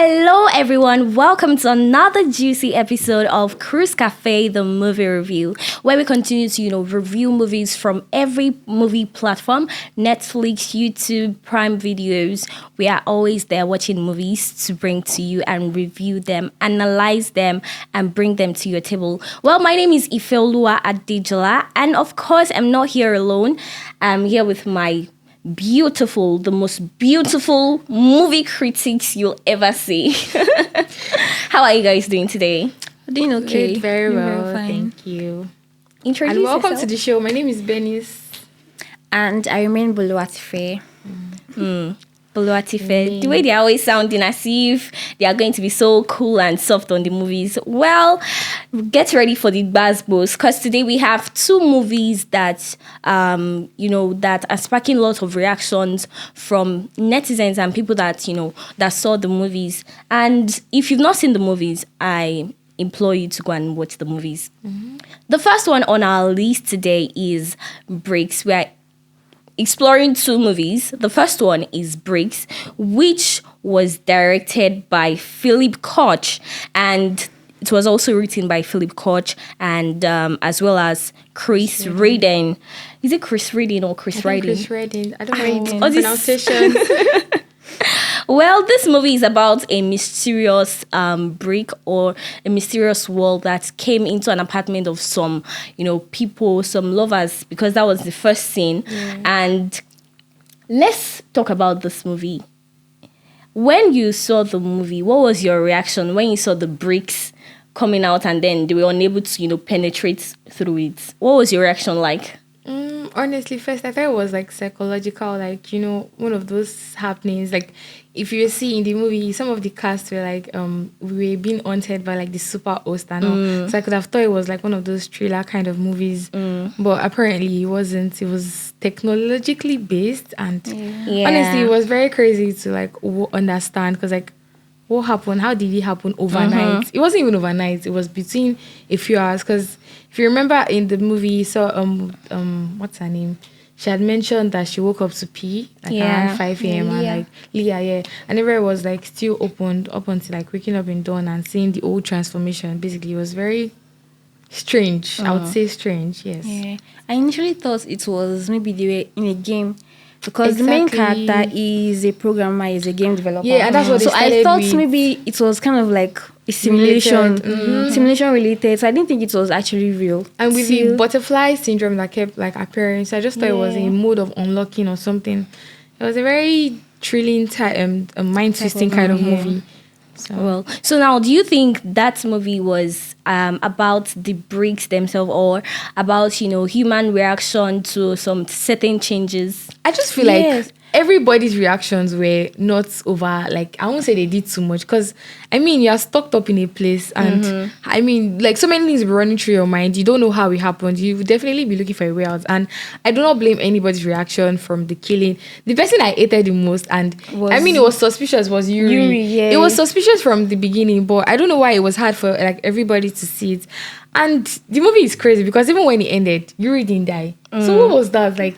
Hello, everyone. Welcome to another juicy episode of Cruise Cafe, the movie review, where we continue to, review movies from every movie platform, Netflix, YouTube, Prime Videos. We are always there watching movies to bring to you and review them, analyze them, and bring them to your table. Well, my name is Ifeoluwa Adejola, and of course, I'm not here alone. I'm here with my the most beautiful movie critics you'll ever see. How are you guys doing today? Doing okay. Very well, very fine. thank you. Introduce And welcome yourself. to the show. My name is Benis. And I remain Boluwatife. Boluwatife. The way they're always sounding as if they are going to be so cool and soft on the movies. Well, get ready for the buzzbuzz because today we have two movies that that are sparking lots of reactions from netizens and people that that saw the movies. And if you've not seen the movies, I implore you to go and watch the movies. Mm-hmm. The first one on our list today is BRICS. We are exploring two movies. The first one is BRICS, which was directed by Philip Koch, and it was also written by Philip Koch and as well as Chris Reading. Is it Chris Reading or Chris Reading? Chris Reading. I don't know pronunciation. Well, this movie is about a mysterious brick or a mysterious wall that came into an apartment of some, people, some lovers, because that was the first scene. Yeah. And let's talk about this movie. When you saw the movie, what was your reaction when you saw the bricks coming out and then they were unable to, penetrate through it? What was your reaction like? Honestly, first I thought it was like psychological, like one of those happenings. Like if you see in the movie, some of the cast were like we were being haunted by like the super host and all. So I could have thought it was like one of those thriller kind of movies, but apparently it wasn't. It was technologically based, and honestly, it was very crazy to like understand because like. What happened? How did it happen overnight? It wasn't even overnight. It was between a few hours. Because if you remember in the movie, you saw what's her name? She had mentioned that she woke up to pee around 5 a.m. and like Leah, and everywhere was like still opened up until like waking up in dawn and seeing the old transformation. Basically, it was very strange. I would say strange. Yes. Yeah. I initially thought it was maybe they were in a game. Because the main character is a programmer, is a game developer. Yeah, and that's what they started I thought with. maybe it was kind of like a simulation, simulation related. So I didn't think it was actually real. And with the butterfly syndrome that kept like appearing, so I just thought it was a mode of unlocking or something. It was a very thrilling, mind twisting kind of movie. So now, do you think that movie was about the bricks themselves or about, human reaction to some certain changes? I just feel like everybody's reactions were not over, like, I won't say they did too much because, you're stuck up in a place and, like, so many things were running through your mind. You don't know how it happened. You would definitely be looking for a way out. And I do not blame anybody's reaction from the killing. The person I hated the most, and, it was suspicious, was Yuri. It was suspicious from the beginning, but I don't know why it was hard for, like, everybody to see it. And the movie is crazy because even when it ended, Yuri didn't die. So what was that? Like,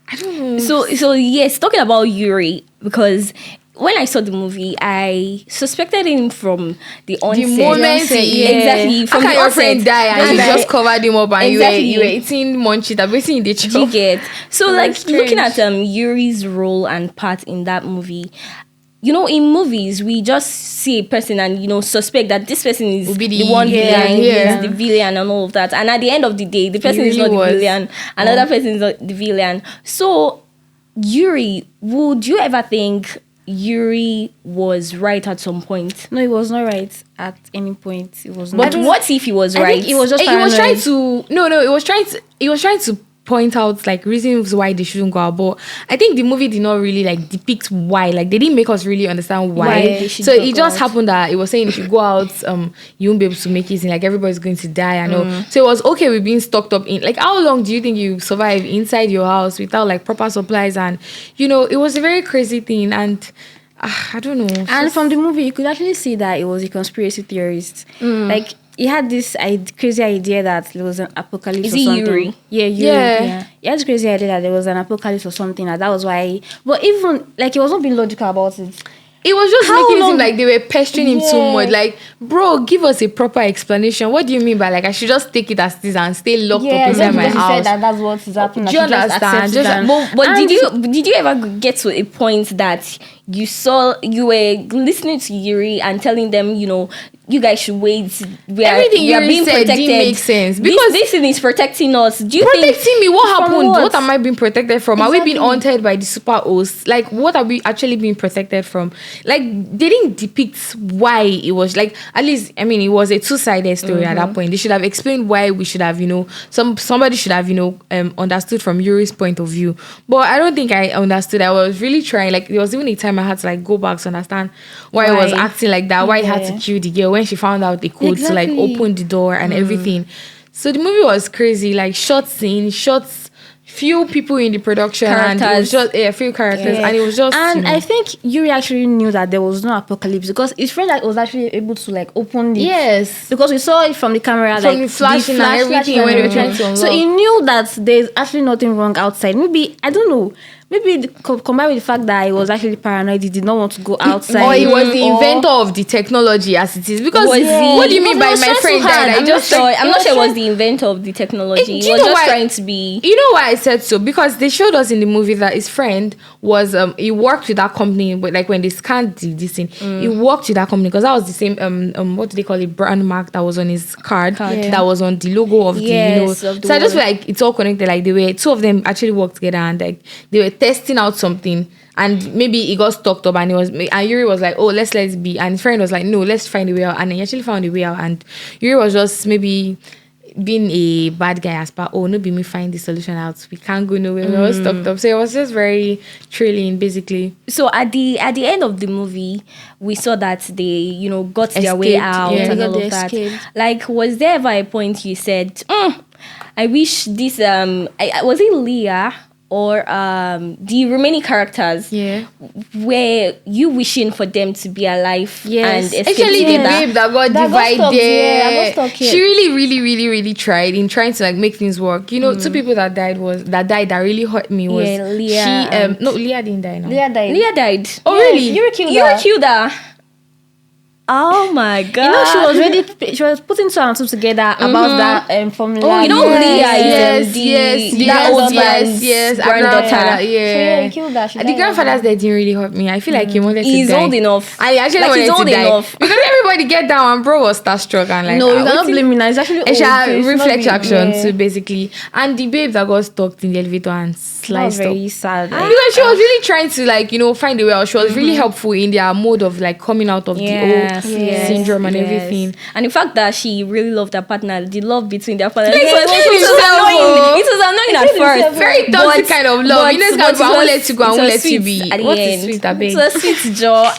I don't know. So yes, talking about Yuri, because when I saw the movie, I suspected him from the onset. The moment, exactly. From how can your friend die and you just covered him up and exactly. you were eating munchie, basically in the chop. You get so like strange. Looking at Yuri's role and part in that movie. In movies, we just see a person and, suspect that this person is the one behind, is the villain and all of that. And at the end of the day, the person is not the villain. Another person is not the villain. So, Yuri, would you ever think Yuri was right at some point? No, it was not right at any point. It was not. But what if he was right? I think it was just He was trying to... No, it was trying to point out like reasons why they shouldn't go out, but I think the movie did not really like depict why. Like they didn't make us really understand why. So it just happened that it was saying if you go out, you won't be able to make it. And like everybody's going to die. I know. So it was okay with being stocked up in. Like how long do you think you survive inside your house without like proper supplies? And it was a very crazy thing. And I don't know. And from the movie, you could actually see that it was a conspiracy theorist. Like. He had this crazy idea that there was an apocalypse or something. Yuri? Yeah, Yuri. Yeah. He had this crazy idea that there was an apocalypse or something. And that was why... But even... Like, he was not being logical about it. It was just How making it long- seem like they were pestering him too Yeah. much. Like, bro, give us a proper explanation. What do you mean by like I should just take it as this and stay locked up inside just my because you house? said that that's what is happening. Do you I should just understand? accept Just it and- But and did you ever get to a point that you were listening to Yuri and telling them, you guys should wait. Everything Yuri said didn't make sense, because this thing is protecting us. Do you think protecting me? What from happened? what? What am I being protected from? Are we being Exactly. haunted by the super hosts? Like, what are we actually being protected from? Like, they didn't depict why it was like. At least, I mean, it was a two-sided story at that point. They should have explained why we should have, somebody should have, understood from Yuri's point of view. But I don't think I understood. I was really trying. Like, there was even a time I had to like go back to understand why I was Why? acting like that. Why he had to kill the girl when she found out the code to like Exactly. open the door and everything. So the movie was crazy, like short scene, shots, few people in the production, and it was Characters. just few characters, and it was just. And I think Yuri actually knew that there was no apocalypse because his friend was actually able to like open the yes, because we saw it from the camera, From like the flashing and everything when they were trying to So unlock. he knew that there's actually nothing wrong outside. Maybe I don't know. Maybe combined with the fact that he was actually paranoid, he did not want to go outside. or he was the inventor of the technology as it is. Because Was he? what do you mean Because by he my was friend trying died? so I hard. just I'm not sure it was trying- the inventor of the technology. Do He you was know just why- trying to be. You know why I said so? Because they showed us in the movie that his friend was he worked with that company, but like when they scanned this thing, he worked with that company because that was the same what do they call it, brand mark that was on his card. That was on the logo of Yes, the of the so I just feel one. like it's all connected. Like they were two of them actually worked together and like they were testing out something. And maybe he got stocked up and Yuri was like, oh, let's let it be. And his friend was like, no, let's find a way out. And he actually found a way out. And Yuri was just maybe being a bad guy as part, oh, no, be me find the solution out. We can't go nowhere. We were stocked up. So it was just very thrilling, basically. So at the end of the movie, we saw that they got their way Escaped, out yeah. and They all got of that. escaped. Like, was there ever a point you said, I wish this was it Leah or the remaining characters Yeah. were you wishing for them to be alive Yes. and escape Actually, the together? babe that got That got stuck, divided. yeah, that got stuck here. She really, really, really, really tried in trying to like make things work. Two people that died that really hurt me was Yeah, Leah she and- no, Leah didn't die now. Leah died. Leah died. Oh really? Yuri killed You her. killed her. Oh my god! She was putting two and two together about that formula. Oh, Leah Yes, is yes, the yes, old yes, man's yes. Her granddaughter. grandfather, So yeah, yeah. he killed her. She The died. grandfather's death didn't really hurt me. I feel like he wanted He's to die. old enough. I actually Like, wanted he's to old die enough. because everybody get down and bro was starstruck and like No, you ah, cannot wetin- blame me now. It's actually old. It's so a it's not reflex the- action yeah. too, basically. And the babe that got stuck in the elevator and That was sliced up. very sad. Like, Because she was really trying to like find a way out. She was really helpful in their mode of like coming out of the Yes, old yes, syndrome and yes. everything. And the fact that she really loved her partner, the love between their partners, They it was killed themselves, annoying. oh. It was annoying at first. Very toxic kind of love. You know, it's kind of, I won't let you go, I won't let you be. At the What is end. sweet, I beg? It was sweet, Joe.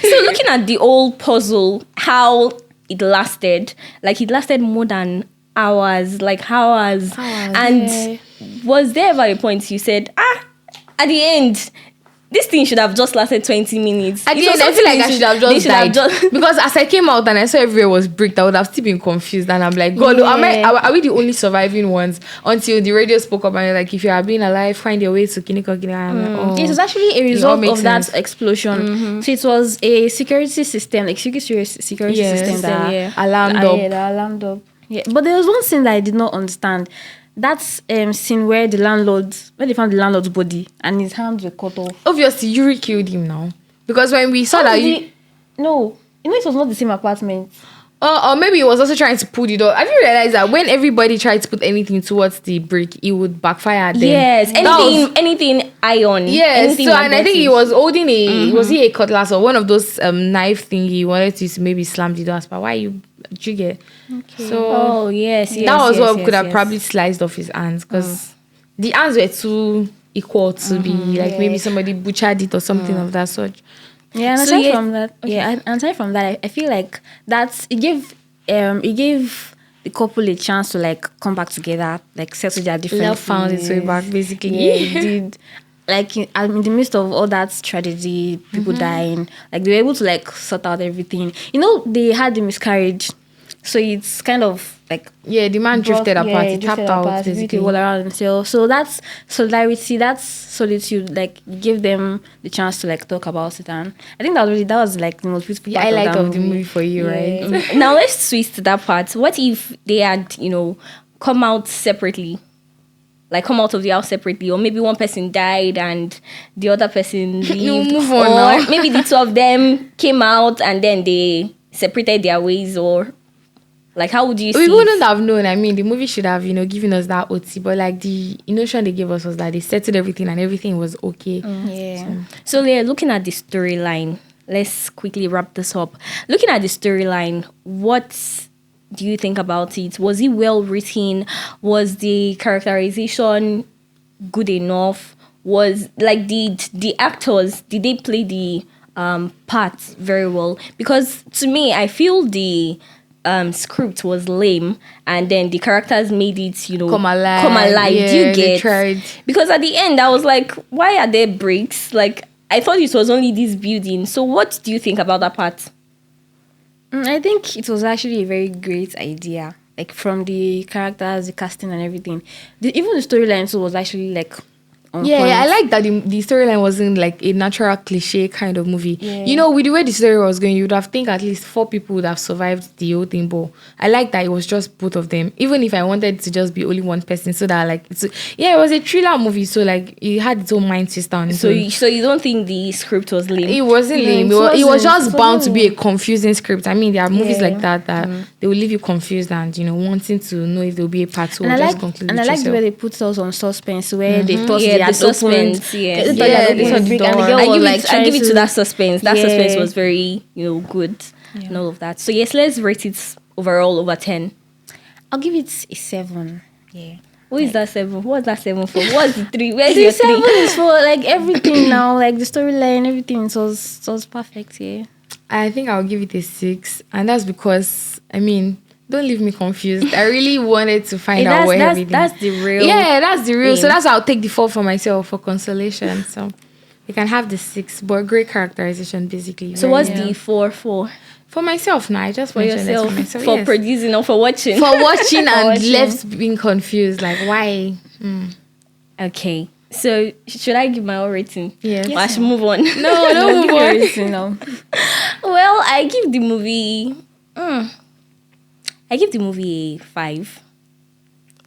So looking at the old puzzle, how it lasted, like it lasted more than hours, like hours. And was there ever a point you said, at the end, this thing should have just lasted 20 minutes. At the It was end, I feel like I something should have they just should have died. Because as I came out and I saw everywhere was bricked, I would have still been confused. And I'm like, God, are we the only surviving ones? Until the radio spoke up and they're like, if you are being alive, find your way to Kiniko. I'm like, oh. It was actually a all result makes of that sense. explosion. So it was a security system, like security Yes, system that yeah. Alarmed that- up. Yeah, that alarmed up. Yeah, but there was one thing that I did not understand. That's scene where they found the landlord's body and his hands were cut off. Obviously, Yuri killed him now. Because when we saw that, No, it was not the same apartment. or maybe he was also trying to pull the door. Have you realized that when everybody tried to put anything towards the brick, it would backfire at them? Yes, That was- anything iron. Yes, anything so and I think he magnetic. was holding was he a cutlass or one of those knife thingy he wanted to maybe slam the door, but why you get? So Oh yes, yes. that was yes, what yes, could have yes. probably sliced off his hands because the hands were too equal to be like maybe somebody butchered it or something of that sort. Yeah, and So aside yeah- from that, aside from that, I feel like it gave the couple a chance to like come back together, like settle their differences. Love found its way back, basically. Yeah, it did. Like in the midst of all that tragedy, people dying, like they were able to like sort out everything. They had the miscarriage, so it's kind of like the man drifted apart. He tapped out basically. all around himself. So that's solidarity. That's solitude. Like give them the chance to like talk about it, and I think that was like the most beautiful part highlight of of the movie for you, right? Now let's switch to that part. What if they had, come out separately? Like come out of the house separately, or maybe one person died and the other person lived, move on or now. maybe the two of them came out and then they separated their ways, or like how would you see We it? wouldn't have known. I mean, the movie should have, given us that OT, but like the notion they gave us was that they settled everything and everything was okay. Yeah. So yeah, looking at the storyline, let's quickly wrap this up. Looking at the storyline, what do you think about it? Was it well written? Was the characterization good enough? Was like the actors, did they play the parts very well? Because to me, I feel the script was lame, and then the characters made it, Come alive. Do you Yeah, they get? tried. Because at the end, I was like, why are there bricks? Like, I thought it was only this building. So what do you think about that part? I think it was actually a very great idea. Like from the characters, the casting, and everything. Even the storyline too was actually like on Yeah, point. I like that the storyline wasn't like a natural cliche kind of movie. Yeah. With the way the story was going, you would have think at least 4 people would have survived the whole thing. But I like that it was just both of them. Even if I wanted it to just be only one person, so that like it was a thriller movie. So like it had its own mind twist on it. So you don't think the script was lame? It wasn't No, lame. it It was wasn't. just It bound to be a wasn't. confusing script. I mean, there are movies Yeah. like that they will leave you confused and wanting to know if there will be a part 2 or just conclude And I with like the yourself. way they put us on suspense, where they thought Yeah, they the had suspense, opened. yeah. They thought Yeah, they had they opened had the brick, the and the door. girl I was give like it. I trying give it to that suspense. That suspense was very, good, and all of that. So yes, let's rate it overall over 10. I'll give it a 7. Yeah. What is that 7? What's that 7 for? What's the 3? Where's The your 7 3? is for like everything now, like the storyline, everything. It was perfect. Yeah. I think I'll give it a 6, and that's because don't leave me confused. I really wanted to find out where everything. That's the real. Yeah, that's the real. So thing. that's why I'll take the 4 for myself for consolation. So you can have the 6, but great characterization basically. So Very- what's the 4 for myself now? I just for mentioned it yourself? for myself. For yes. producing or for watching? For watching and watching. left being confused, like why? Okay. So should I give my own rating? Yes. Or I should move on. No, don't move on. You know. Well, I give the movie. I give the movie a 5.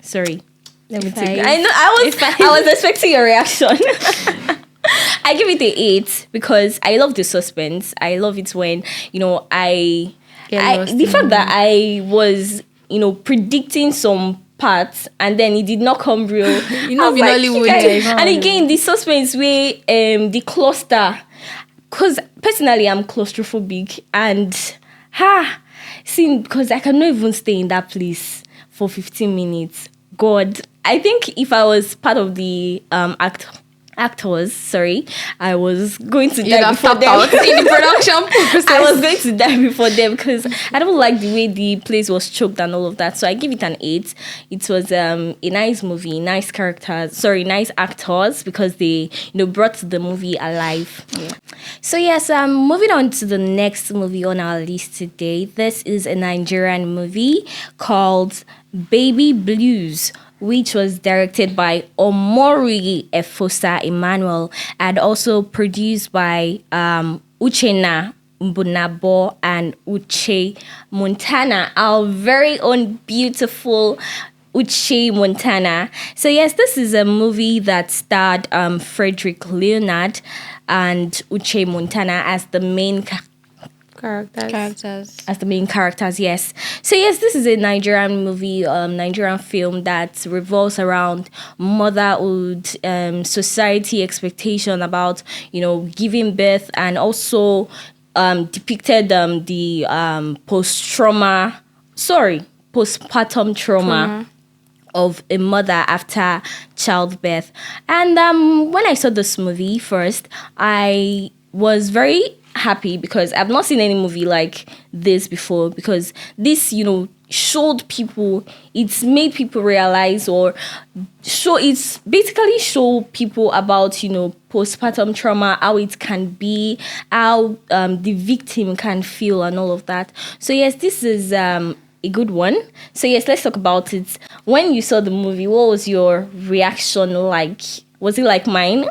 Sorry, let me take. 5. I know I was expecting your reaction. I give it a 8 because I love the suspense. I love it when Get lost the in fact it. that I was predicting some parts and then it did not come real. You know, I was in Hollywood, guys- yeah. and again the suspense where the cluster. Because personally, I'm claustrophobic and because I cannot even stay in that place for 15 minutes. God, I think if I was part of the actors, sorry, I was going to You'd die have before tapped them. out in the production process. I was going to die before them because I don't like the way the place was choked and all of that. So I give it an 8. It was a nice movie, nice actors because they brought the movie alive. Yeah. So yes, moving on to the next movie on our list today. This is a Nigerian movie called Baby Blues, which was directed by Omori Efosa Emmanuel and also produced by Uchenna Mbunabo and Uche Montana, our very own beautiful Uche Montana. So yes, this is a movie that starred Frederick Leonard and Uche Montana as the main characters. as the main characters, yes. So yes, this is a Nigerian movie, Nigerian film that revolves around motherhood, society expectation about giving birth, and also depicted the postpartum trauma of a mother after childbirth. And when I saw this movie first, I was very happy because I've not seen any movie like this before, because this showed people, it's made people realize it's basically show people about postpartum trauma, how it can be, how the victim can feel and all of that. So yes, this is a good one. So yes, let's talk about it. When you saw the movie, what was your reaction like? Was it like mine?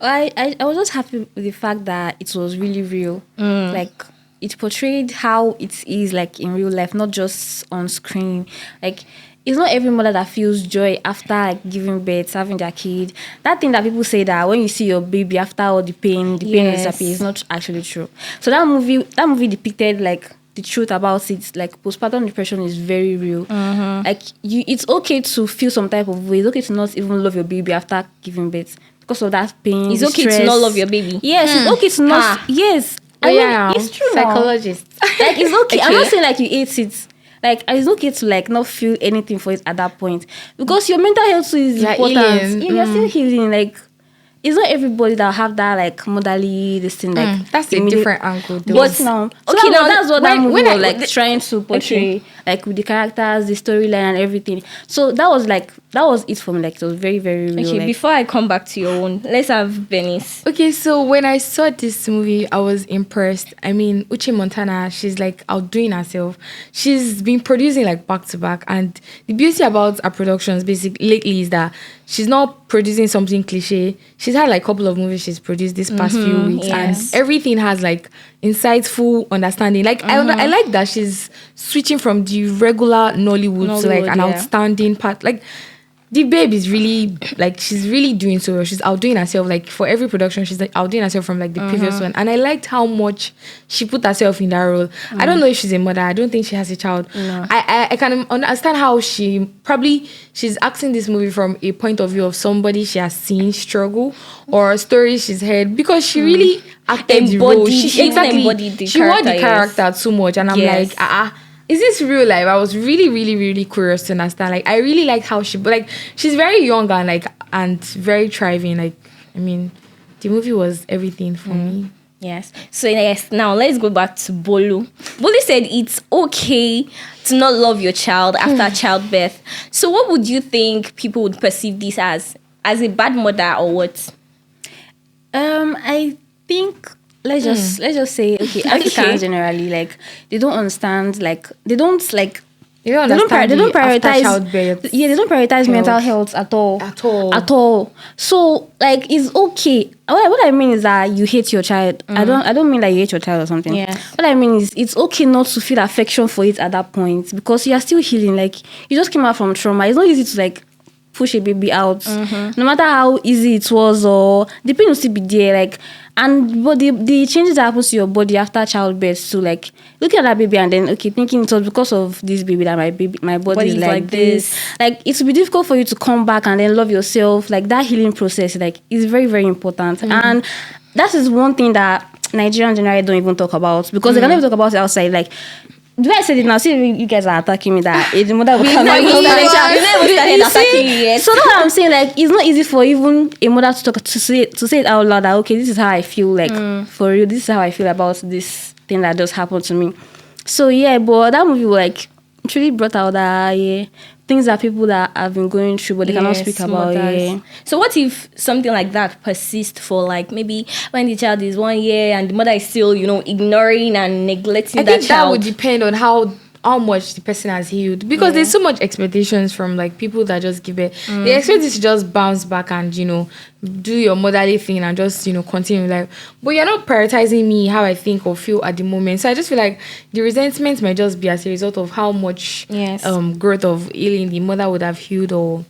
I was just happy with the fact that it was really real. Like, it portrayed how it is like in real life, not just on screen. Like, it's not every mother that feels joy after like giving birth, having their kid. That thing that people say that when you see your baby after all the pain will disappear is not actually true. So that movie depicted like the truth about it. Like, postpartum depression is very real. Like, it's okay to feel some type of way. It's okay to not even love your baby after giving birth because of that pain. It's okay stress. to not love your baby. Yes, it's okay to not. Yes, Oh, yeah, it's true. now. psychologist. Like, it's okay. I'm Okay. not saying like you ate it. Like, it's okay to like not feel anything for it at that point because your mental health too is You're important. healing. You're still healing. Like, it's not everybody that have that like motherly this thing. Like, That's a immediate- different angle. though. But now, Okay, now, that's what that when- movie when was I- like trying to portray, like with the characters, the storyline, and everything. So that was it for me. Like, it was very, very real. Okay, like, before I come back to your own, let's have Venice. Okay, so when I saw this movie, I was impressed. I mean, Uche Montana, she's like outdoing herself. She's been producing like back to back, and the beauty about her productions basically lately is that she's not producing something cliche. She's had like a couple of movies she's produced this past few weeks, yes. and everything has like insightful understanding. Like I like that she's switching from the regular Nollywood to like Nollywood, an yeah. outstanding part. Like, the babe is really like she's really doing so well. She's outdoing herself. Like, for every production, she's like outdoing herself from like the previous one. And I liked how much she put herself in that role. I don't know if she's a mother. I don't think she has a child. No. I can understand how she's acting this movie from a point of view of somebody she has seen struggle or stories she's heard, because she really acted the role. Embodied- she even embodied the She wore the character, character too much, and I'm Yes. like, is this real life? I was really, really, really curious to understand. Like, I really liked how she's very young and very thriving. Like, I mean, the movie was everything for me. Yes. So yes, now let's go back to Bolu. Bolu said it's okay to not love your child after childbirth. So what would you think people would perceive this as? As a bad mother or what? I think let's just say okay, Africans generally like they don't understand they don't prioritize childbirth. Yeah, they don't prioritize mental health at all. At all. So like it's okay. What I mean is that you hate your child. I don't mean that you hate your child or something. Yeah. What I mean is it's okay not to feel affection for it at that point because you are still healing. Like you just came out from trauma. It's not easy to like push a baby out. No matter how easy it was or the pain will still be there. Like but the changes that happen to your body after childbirth, so like looking at that baby and then thinking it was because of this baby that my body is like this. Like it will be difficult for you to come back and then love yourself. Like that healing process like is very, very important. And that is one thing that Nigerians generally don't even talk about because they can never talk about it outside. Like do I say it now? See, you guys are attacking me. That the mother will come never started attacking you yet. So that's what I'm saying. Like, it's not easy for even a mother to say it out loud. That okay, this is how I feel. Like for you, this is how I feel about this thing that just happened to me. So yeah, but that movie like truly brought out that things that people that have been going through, but they cannot speak about. Yeah. So what if something like that persists for like maybe when the child is 1 year and the mother is still ignoring and neglecting I that think child? that would depend on how much the person has healed, because there's so much expectations from like people that just give it. They expect you to just bounce back and do your motherly thing and just continue life, but you're not prioritizing me how I think or feel at the moment. So I just feel like the resentment might just be as a result of how much growth of healing the mother would have healed, or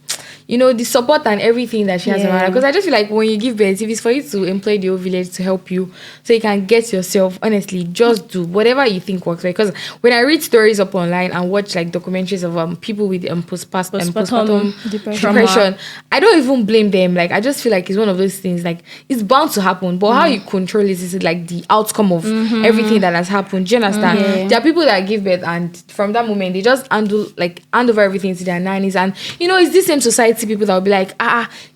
the support and everything that she has around her. Because I just feel like when you give birth, if it's for you to employ the whole village to help you so you can get yourself, honestly, just do whatever you think works. Because when I read stories up online and watch like documentaries of people with postpartum depression, I don't even blame them. Like I just feel like it's one of those things, like it's bound to happen, but how you control it is like the outcome of everything that has happened. Do you understand? There are people that give birth and from that moment they just hand over everything to their nannies, and it's this same society people that will be like,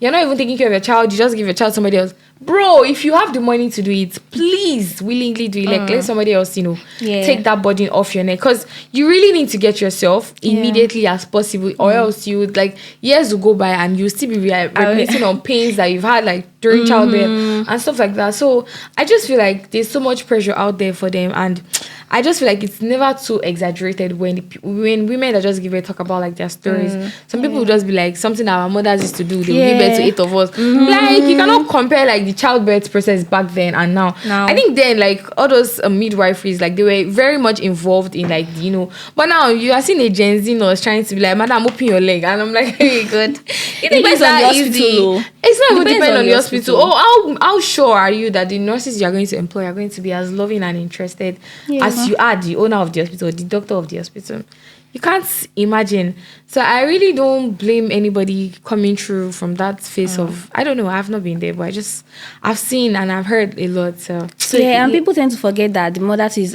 you're not even taking care of your child, you just give your child to somebody else. bro, if you have the money to do it, please willingly do it. Like, let somebody else, take that burden off your neck, because you really need to get yourself immediately as possible, or else you would, like, years will go by and you'll still be reminiscing on pains that you've had, like, during childbirth and stuff like that. So I just feel like there's so much pressure out there for them, and I just feel like it's never too exaggerated when women that just give a talk about, like, their stories. Some people will just be like, something that our mothers used to do, they will give birth to 8 of us. Like, you cannot compare, like, the childbirth process back then and now. I think then, like, all those midwiferys, like, they were very much involved in, like, but now you are seeing a Gen Z nurse trying to be like, madam, open your leg, and I'm like, hey, good. It depends on the hospital. It's not even depend on the hospital. Oh, how sure are you that the nurses you are going to employ are going to be as loving and interested as you are the owner of the hospital, the doctor of the hospital? You can't imagine. So I really don't blame anybody coming through from that phase of, I don't know, I've not been there, but I've seen and I've heard a lot. So and people tend to forget that the mother is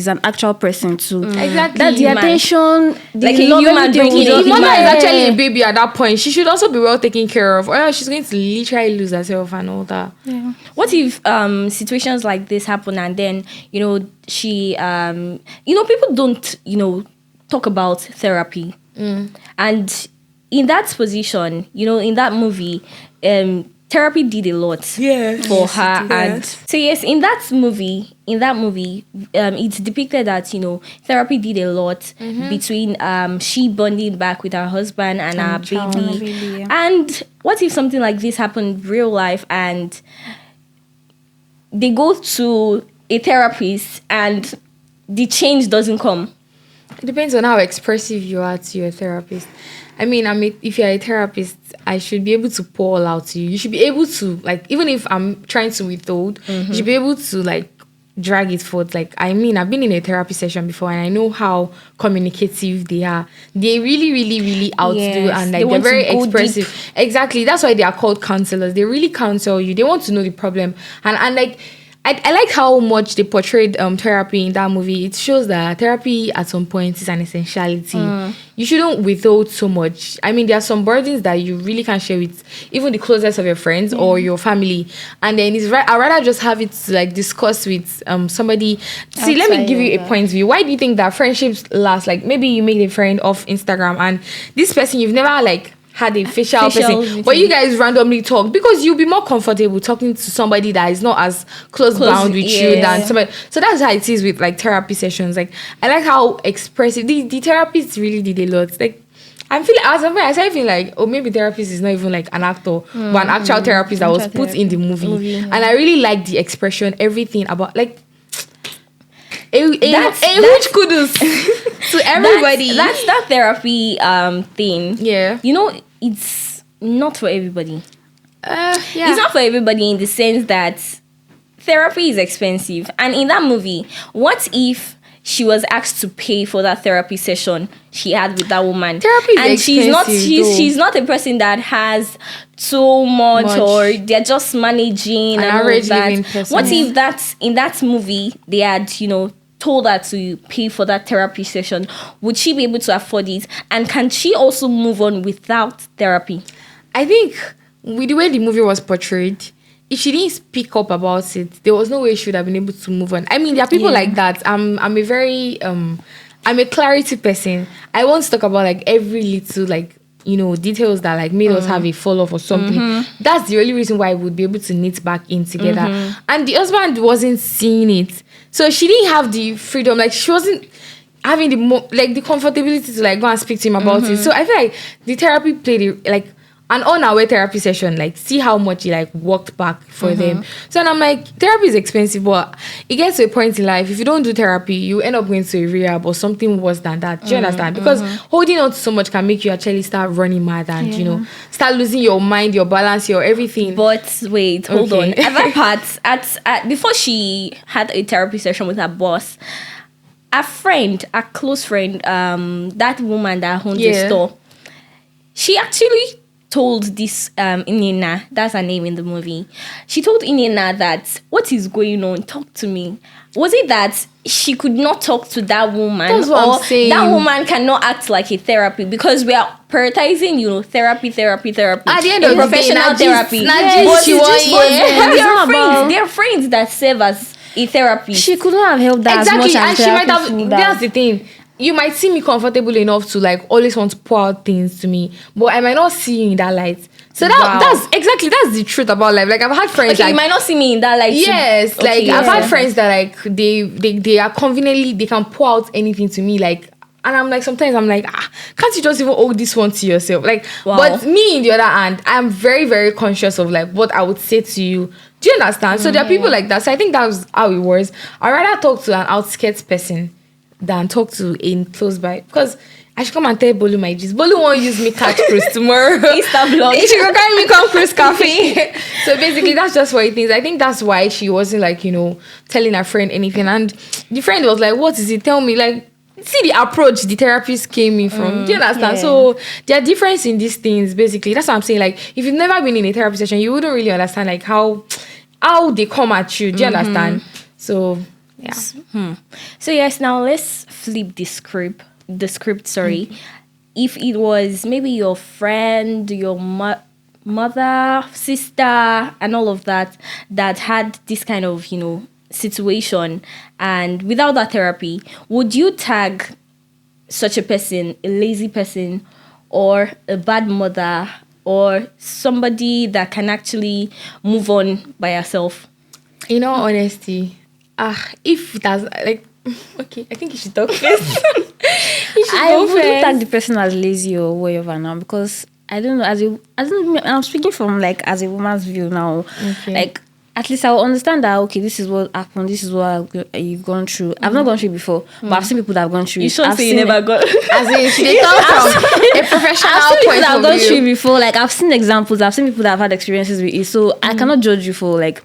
an actual person too. Exactly. That the attention, like a human being. If mother is actually a baby at that point, she should also be well taken care of, or else she's going to literally lose herself and all that. Yeah. What if situations like this happen, and then she people don't talk about therapy, and in that position, in that movie, therapy did a lot for her. And so yes, in that movie, it's depicted that therapy did a lot between she bonding back with her husband and her baby. And what if something like this happened in real life, and they go to a therapist and the change doesn't come? It depends on how expressive you are to your therapist. I mean, if you're a therapist, I should be able to pour all out to you. You should be able to, like, even if I'm trying to withhold, you should be able to, like, drag it forth. Like, I mean, I've been in a therapy session before, and I know how communicative they are. They really, really, really outdo, and like they're very expressive. Deep. Exactly. That's why they are called counselors. They really counsel you. They want to know the problem, and like. I like how much they portrayed therapy in that movie. It shows that therapy at some point is an essentiality. You shouldn't withhold so much. I mean, there are some burdens that you really can't share with even the closest of your friends or your family. And then I'd rather just have it to, like, discuss with somebody. See, let me give you a point of view. Why do you think that friendships last? Like, maybe you make a friend off Instagram, and this person you've never, like, had a facial person meeting. But you guys randomly talk, because you'll be more comfortable talking to somebody that is not as close bound with you than somebody. So that's how it is with, like, therapy sessions. Like, I like how expressive the therapists really did a lot. Like, I started feeling like, maybe therapist is not even like an actor, but an actual therapist that was put in the movie. And I really like the expression, everything about, like, a huge kudos to everybody. That's that therapy thing. Yeah. It's not for everybody. It's not for everybody in the sense that therapy is expensive. And in that movie, what if she was asked to pay for that therapy session she had with that woman? Therapy is expensive, she's not a person that has so much, or they're just managing and all of that. What if that's in that movie they had, told her to pay for that therapy session? Would she be able to afford it? And can she also move on without therapy? I think with the way the movie was portrayed, if she didn't speak up about it, there was no way she would have been able to move on. I mean, there are people like that. I'm a very I'm a clarity person. I want to talk about, like, every little, like, details that, like, made us have a fall off or something. That's the only reason why I would be able to knit back in together. And the husband wasn't seeing it, so she didn't have the freedom. Like, she wasn't having the comfortability to, like, go and speak to him about it. So I feel like the therapy played like an on-our-way therapy session. Like, see how much he, like, walked back for them. So, and I'm like, therapy is expensive, but it gets to a point in life, if you don't do therapy, you end up going to a rehab or something worse than that. Do you understand? Because holding on to so much can make you actually start running mad and start losing your mind, your balance, your everything. But wait, hold on. At that part, before she had a therapy session with her boss, a close friend, that woman that owned the store, she actually told this Inina, that's her name in the movie. She told Inina that, what is going on? Talk to me. Was it that she could not talk to that woman, That's what or I'm saying. that woman cannot act like a therapy, because we are prioritizing, therapy. At the end of the day, professional therapy. But There are about- there are friends that serve as a therapy. She couldn't have helped that Exactly, as much and as she might therapist have. would That's the thing. You might see me comfortable enough to like always want to pour out things to me, but I might not see you in that light. So that's the truth about life. Like I've had friends Okay, like you might not see me in that light. yes, Okay, like I've yeah. had friends that like they are conveniently they can pour out anything to me like. And I'm like, sometimes I'm like, can't you just even hold this one to yourself? Like, Wow. but me, in the other hand, I'm very, very conscious of like what I would say to you. Do you understand? So there are people like that. So I think that was how it was. I'd rather talk to an outskirts person than talk to a close by. Because I should come and tell Bolu my gist. Bolu won't use me catch cruise tomorrow. Insta vlog. She will carry me come cruise cafe. So basically, that's just what it is. I think that's why she wasn't like, telling her friend anything. And the friend was like, what is it? Tell me. Like, see the approach the therapist came in from. Do you understand? yeah. So there are difference in these things, basically. That's what I'm saying. Like, if you've never been in a therapy session, you wouldn't really understand like how they come at you. Do you understand? So yeah. So yes, now let's flip the script. Sorry. If it was maybe your friend, your mother, sister, and all of that had this kind of situation, and without that therapy, would you tag such a person a lazy person, or a bad mother, or somebody that can actually move on by herself? In all honesty, if it has like okay, I think you should talk first. I wouldn't tag the person as lazy or whatever now, because I don't know. I'm speaking from like as a woman's view now. Okay. Like at least I will understand that this is what happened. This is what you've gone through. I've not gone through it before, but I've seen people that have gone through You it. should I've say you seen never got. As in, she did talk from a professional I've seen people point that have of gone through it view. before. Like I've seen examples. I've seen people that have had experiences with it. So I cannot judge you for like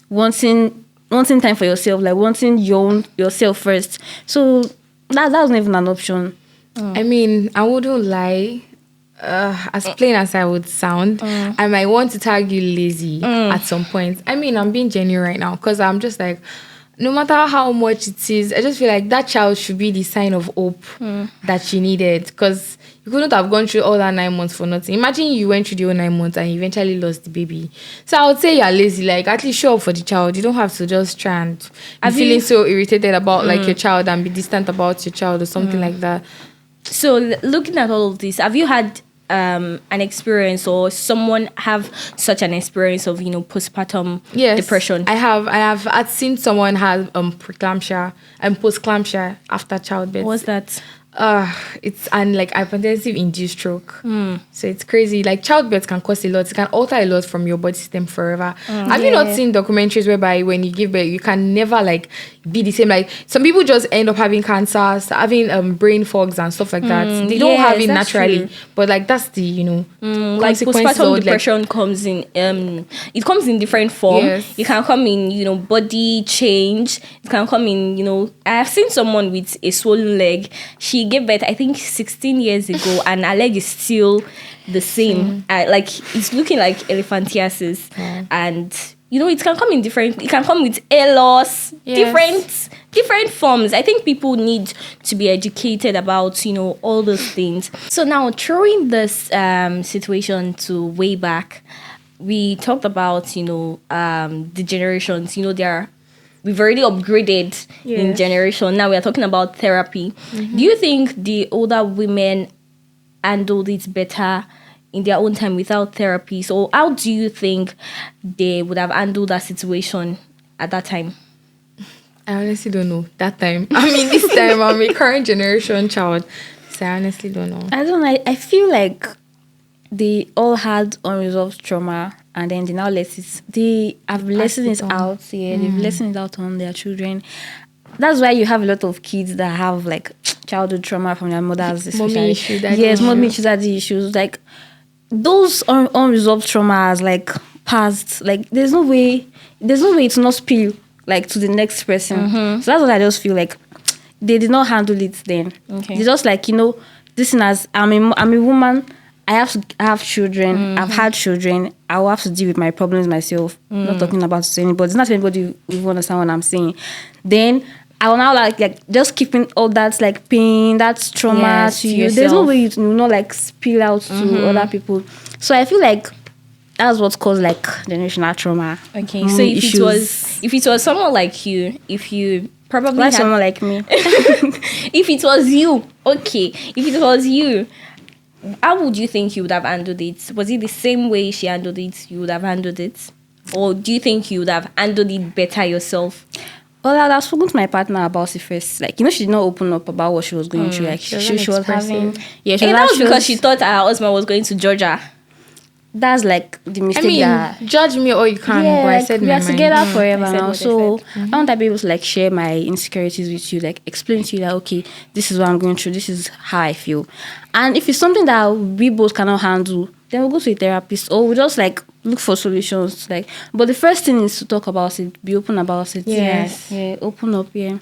wanting time for yourself, like wanting yourself first. So that wasn't even an option. I mean, I wouldn't lie. As plain as I would sound, I might want to tag you lazy at some point. I mean, I'm being genuine right now because I'm just like, no matter how much it is, I just feel like that child should be the sign of hope that she needed, because you couldn't have gone through all that 9 months for nothing. Imagine you went through the whole 9 months and you eventually lost the baby. So I would say you're lazy. Like, at least show up for the child. You don't have to just try and be feeling so irritated about like your child and be distant about your child or something like that. So looking at all of this, have you had an experience, or someone have such an experience of postpartum depression? I have. I've seen someone have preeclampsia and postclampsia after childbirth. What's that? It's like hypertensive induced stroke. So it's crazy. Like childbirth can cause a lot. It can alter a lot from your body system forever. Have you not seen documentaries whereby when you give birth, you can never like be the same? Like some people just end up having cancers, having brain fogs and stuff like that. They don't have it that's naturally, true. but like that's the Like consequences postpartum of, depression comes in it comes in different form. Yes. It can come in body change. It can come in I have seen someone with a swollen leg. She gave birth I think 16 years ago, and her leg is still the same. Like it's looking like elephantiasis. And it can come in different. It can come with hair loss, different forms. I think people need to be educated about all those things. So now throwing this situation to way back, we talked about the generations. We've already upgraded in generation. Now we are talking about therapy. Do you think the older women handled it better in their own time without therapy? So how do you think they would have handled that situation at that time? I honestly don't know. That time. I mean, this time I'm a current generation child. So I honestly don't know. I don't know. I feel like they all had unresolved trauma, and then they now they have lessened it out. Yeah, they've lessened it out on their children. That's why you have a lot of kids that have like childhood trauma from their mothers, especially. Mommy issue, daddy yes, issue. mommy issues, daddy issues. Like those unresolved traumas, like past. Like there's no way to not spill like to the next person. So that's what I just feel like. They did not handle it then. Okay. They just like this thing as I'm a woman. I have children. I've had children. I will have to deal with my problems myself. Not talking about it to anybody. It's not anybody will understand what I'm saying. Then I will now like just keeping all that like pain, that's trauma to you. There's no way you will not like spill out to other people. So I feel like that's what caused like generational trauma. Okay, so if it was someone like you, if you probably Like someone like me, if it was you, okay, if it was you, how would you think you would have handled it? Was it the same way she handled it, you would have handled it? Or do you think you would have handled it better yourself? well, I'd have spoken to my partner about it first. Like, she did not open up about what she was going through. Like, she was having... Yeah, And that was because she thought her husband was going to Georgia. That's like the mistake judge me all you can, but I said we are together forever now. So I I want to be able to like share my insecurities with you, like explain to you that okay, this is what I'm going through, this is how I feel. And if it's something that we both cannot handle, then we'll go to a therapist or we'll just like look for solutions. Like, but the first thing is to talk about it, be open about it. Yes. Yeah, open up, yeah.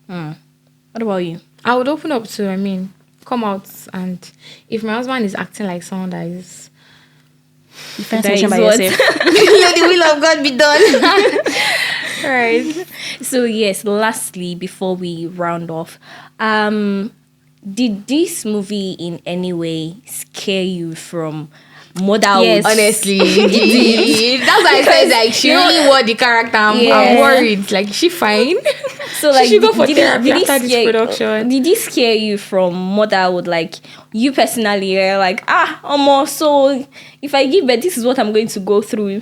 What about you? I would open up to, come out, and if my husband is acting like someone that is Defend That by is what- yourself. let the will of God be done. Right. So yes, lastly, before we round off, did this movie in any way scare you from motherhood? Yes. Honestly, it did. That's why I said like she really wore the character. I'm worried. Like, is she fine? So like, she go for did therapy it after this production. Did it scare you from motherhood? Like you personally, you're like, so if I give birth, this is what I'm going to go through.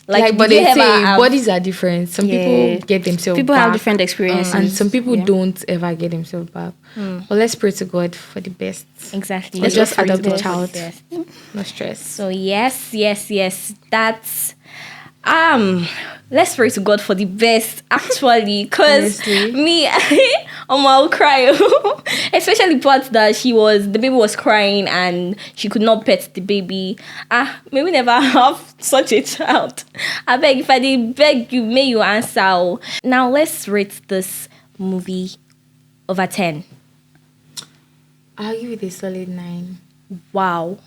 Like but did they you ever say have- bodies are different. Some people get themselves People back, have different experiences. and some people don't ever get themselves back. But let's pray to God for the best. exactly. Let's just pray to adopt a God for child. the best. No stress. So yes, that's let's pray to God for the best actually, because Honestly. me I'll cry. Especially parts that the baby was crying and she could not pet the baby. May we never have such a child. I beg, if I did beg you, may you answer. Now let's rate this movie over 10. I'll give it a solid 9. Wow.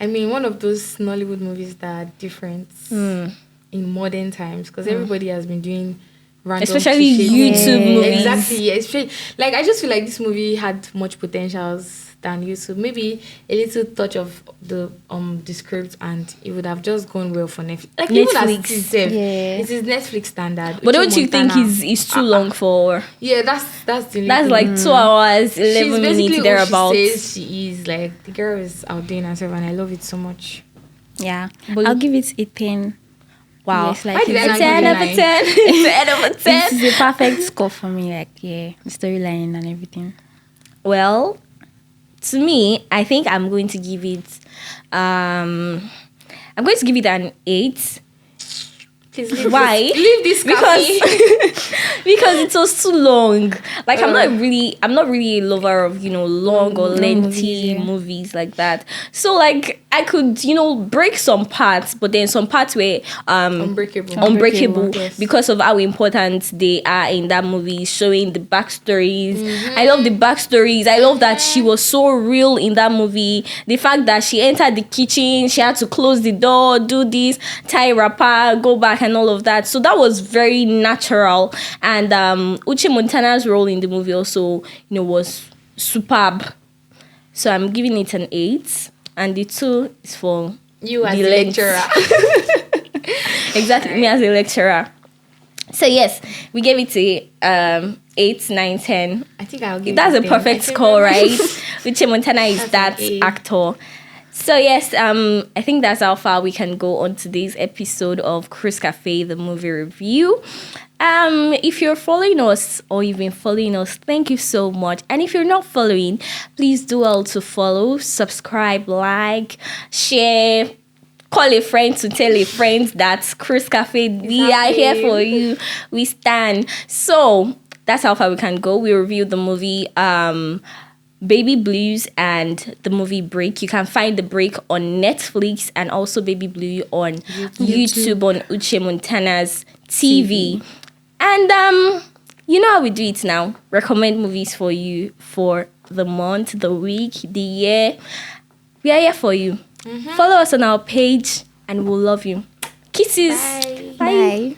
I mean, one of those Nollywood movies that are different in modern times, because everybody has been doing random Especially cliché YouTube things. movies. Exactly. Especially, like, I just feel like this movie had much potentials than YouTube. Maybe a little touch of the script, and it would have just gone well for Netflix. Like even as it is, it is Netflix standard. But Uche don't you think Montana. it's too long for? Yeah, that's the That's like 2 hours, 11 She's basically minutes who thereabouts. she says she is. Like, the girl is outdoing herself, and I love it so much. Yeah. But I'll give it a 10. Wow. Yes, like Why did I A not 10 give over you 10. It's 10 over 10. This is a perfect score for me. Like, yeah, the storyline and everything. Well, to me, I think I'm going to give it an 8. Please leave Why? Leave this cafe. Because it was too long. Like I'm not really a lover of long or lengthy movies like that. So like I could break some parts, but then some parts were unbreakable Yes. because of how important they are in that movie, showing the backstories. I love the backstories. I love that she was so real in that movie. The fact that she entered the kitchen, she had to close the door, do this, tie a wrapper, go back, and all of that. So that was very natural. And Uche Montana's role in the movie also, was superb. So I'm giving it an 8, and the 2 is for You as the a length. lecturer. Exactly, me as a lecturer. So yes, we gave it a 8, 9, 10. I think I'll give That's it a perfect score, right? Uche Montana is That's that an A. actor. So yes, I think that's how far we can go on today's episode of Chris Cafe, the movie review. If you're following us or you've been following us, thank you so much. And if you're not following, please do all to follow, subscribe, like, share, call a friend to tell a friend that Chris Cafe, we are here for you. We stand. So that's how far we can go. We reviewed the movie Baby Blues and the movie Break. You can find the Break on Netflix and also Baby Blue on YouTube on Uche Montana's TV. And you know how we do it now. Recommend movies for you for the month, the week, the year. We are here for you. Follow us on our page, and we'll love you. Kisses. Bye.